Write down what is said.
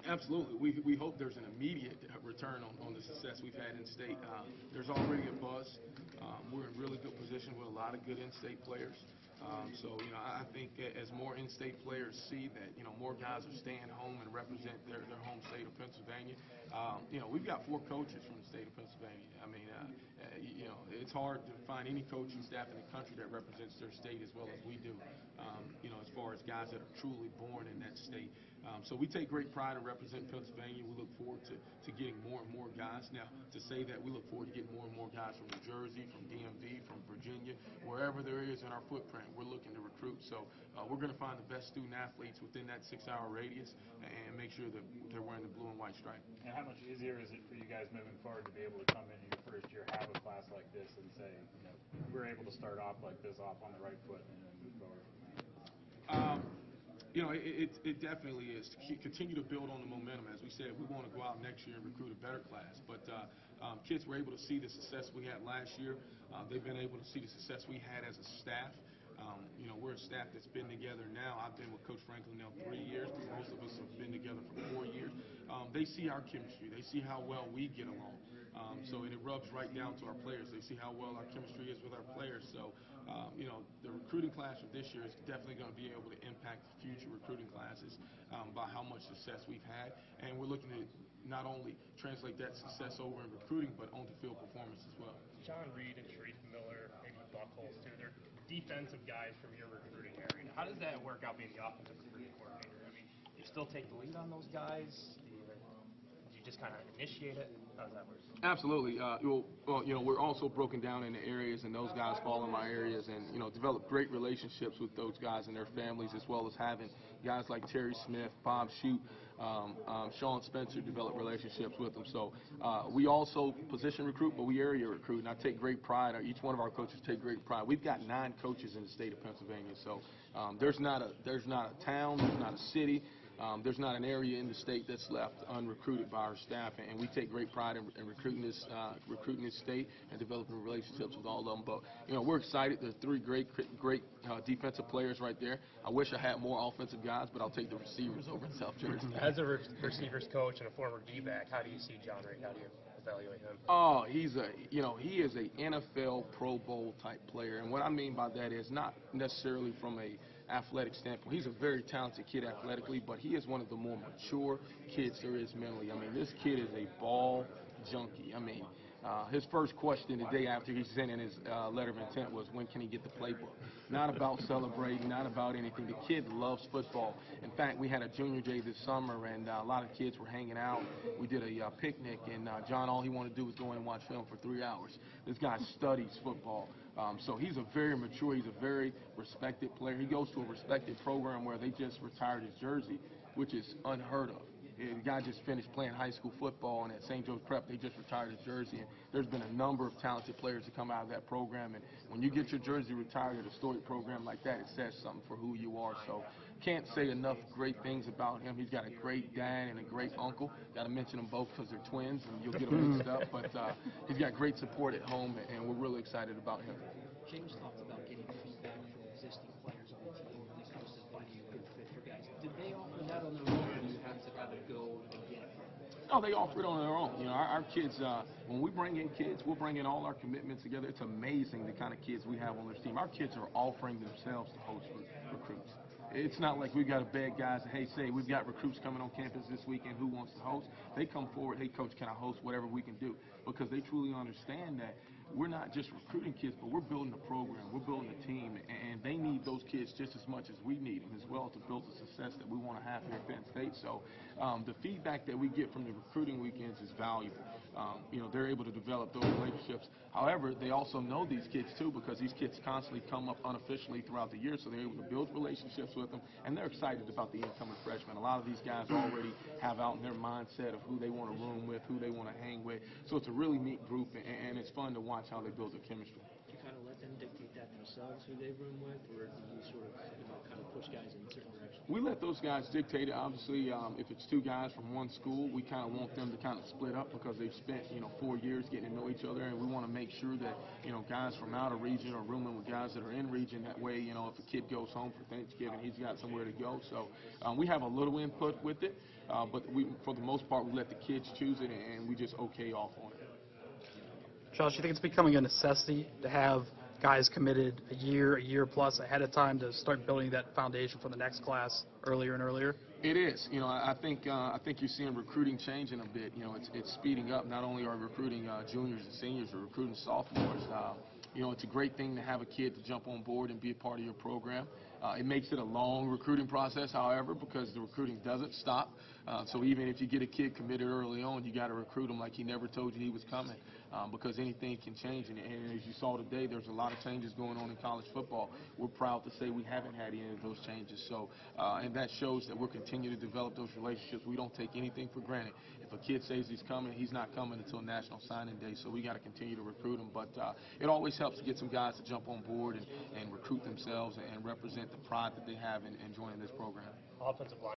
Absolutely. We hope there's an immediate return on the success we've had in state. There's already a buzz. We're in really good position with a lot of good in-state players. So, I think as more in-state players see that, more guys are staying home and represent their home state of Pennsylvania. We've got 4 coaches from the state of Pennsylvania. I mean, it's hard to find any coaching staff in the country that represents their state as well as we do, as far as guys that are truly born in that state. So we take great pride in representing Pennsylvania. We look forward to getting more and more guys. Now, to say that we look forward to getting more and more guys from New Jersey, from DMV, from Virginia, wherever there is in our footprint, we're looking to recruit. So we're going to find the best student athletes within that 6-hour radius and make sure that they're wearing the blue and white stripe. And how much easier is it for you guys moving forward to be able to come in your first year, have a class like this, and say, we're able to start off like this, off on the right foot, and then move forward from there? It definitely is. To continue to build on the momentum. As we said, we want to go out next year and recruit a better class. But kids were able to see the success we had last year. They've been able to see the success we had as a staff. We're a staff that's been together now. I've been with Coach Franklin now 3 years, but most of us have been together for 4 years. They see our chemistry. They see how well we get along. And it rubs right down to our players. They see how well our chemistry is with our players. So, the recruiting class of this year is definitely going to be able to impact future recruiting classes by how much success we've had. And we're looking to not only translate that success over in recruiting, but on the field performance as well. John Reed and Sharif Miller, maybe Buckholz too, they're defensive guys from your recruiting area. How does that work out being the offensive recruiting coordinator? I mean, do you still take the lead on those guys? Do you just kind of initiate it? How does that work? Absolutely. We're also broken down into areas, and those guys fall in my areas, and develop great relationships with those guys and their families, as well as having guys like Terry Smith, Bob Shute, Sean Spencer develop relationships with them. So we also position recruit, but we area recruit, and I take great pride. Each one of our coaches take great pride. We've got 9 coaches in the state of Pennsylvania, so there's not a town, there's not a city. There's not an area in the state that's left unrecruited by our staff, and we take great pride in recruiting this state and developing relationships with all of them. But we're excited. There's 3 great defensive players right there. I wish I had more offensive guys, but I'll take the receivers over in South Jersey. As a receivers coach and a former D-back, how do you see John Reed? How do you evaluate him? Oh, he is a NFL Pro Bowl type player, and what I mean by that is not necessarily from a athletic standpoint. He's a very talented kid athletically, but he is one of the more mature kids there is mentally. I mean, this kid is a ball junkie. I mean, his first question the day after he sent in his letter of intent was, when can he get the playbook? Not about celebrating, not about anything. The kid loves football. In fact, we had a junior day this summer, and a lot of kids were hanging out. We did a picnic, and John, all he wanted to do was go in and watch film for 3 hours. This guy studies football. So he's a very mature, he's a very respected player. He goes to a respected program where they just retired his jersey, which is unheard of. The guy just finished playing high school football, and at St. Joe's Prep, they just retired his jersey. And there's been a number of talented players that come out of that program. And when you get your jersey retired at a storied program like that, it says something for who you are. So can't say enough great things about him. He's got a great dad and a great uncle. Got to mention them both because they're twins, and you'll get them mixed up. But he's got great support at home, and we're really excited about him. James talked about getting feedback from existing players on the team when it comes to finding a good fit for guys. Did they offer that on their own, or do you have to kind of go and get it? No, they offer it on their own. Our kids, when we bring in kids, we'll bring in all our commitments together. It's amazing the kind of kids we have on this team. Our kids are offering themselves to host recruits. It's not like we've got to beg guys, hey, say, we've got recruits coming on campus this weekend, who wants to host? They come forward, hey, coach, can I host whatever we can do? Because they truly understand that we're not just recruiting kids, but we're building a program, we're building a team, and they need those kids just as much as we need them as well to build the success that we want to have here at Penn State. So the feedback that we get from the recruiting weekends is valuable. They're able to develop those relationships. However, they also know these kids too, because these kids constantly come up unofficially throughout the year, so they're able to build relationships with them, and they're excited about the incoming freshmen. A lot of these guys already have out in their mindset of who they want to room with, who they want to hang with. So it's a really neat group, and it's fun to watch how they build their chemistry. Do you kind of let them dictate that themselves, who they room with, or do you sort of kind of push guys in a certain direction? We let those guys dictate it. Obviously, if it's two guys from one school, we kind of want them to kind of split up because they've spent 4 years getting to know each other, and we want to make sure that guys from out of region are rooming with guys that are in region. That way, if a kid goes home for Thanksgiving, he's got somewhere to go. So we have a little input with it, but for the most part, we let the kids choose it, and we just okay off on it. Josh, you think it's becoming a necessity to have guys committed a year plus ahead of time to start building that foundation for the next class earlier and earlier? It is. I think you're seeing recruiting changing a bit. It's speeding up. Not only are we recruiting juniors and seniors, we're recruiting sophomores. It's a great thing to have a kid to jump on board and be a part of your program. It makes it a long recruiting process, however, because the recruiting doesn't stop. So even if you get a kid committed early on, you got to recruit him like he never told you he was coming, because anything can change. And as you saw today, there's a lot of changes going on in college football. We're proud to say we haven't had any of those changes. So, and that shows that we're continuing to develop those relationships. We don't take anything for granted. If a kid says he's coming, he's not coming until National Signing Day. So we got to continue to recruit him. But it always helps to get some guys to jump on board and recruit themselves and represent the pride that they have in joining this program. Offensive line